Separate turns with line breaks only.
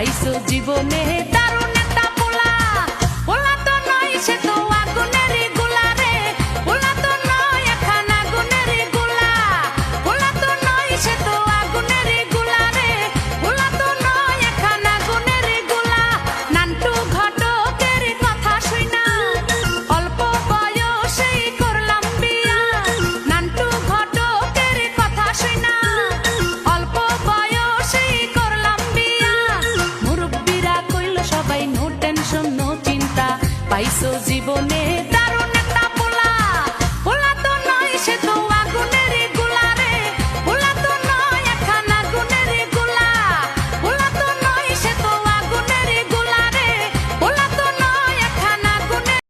পাইছো জীবনে দারুণ একটা পোলা। পোলা তো নয় সে তো আগুনেরই গোলা রে, পোলা তো নয় এখন আগুনেরই গোলা। পোলা তো নয় সে তো আগুনেরই গোলা রে, পোলা তো নয় এখন আগুনেরই গোলা। নান্টু ঘটকের কথা শুইনা অল্প বয়সেই করলাম বিয়া। নান্টু ঘটকের কথা শুইনা অল্প বয়সেই করলাম বিয়া। মুরব্বিরা কইল সবাই নো টেনশন নো চিন্তা, পাইছো জীবনে দারুণ একটা পোলা। পোলা তো নয় সে তো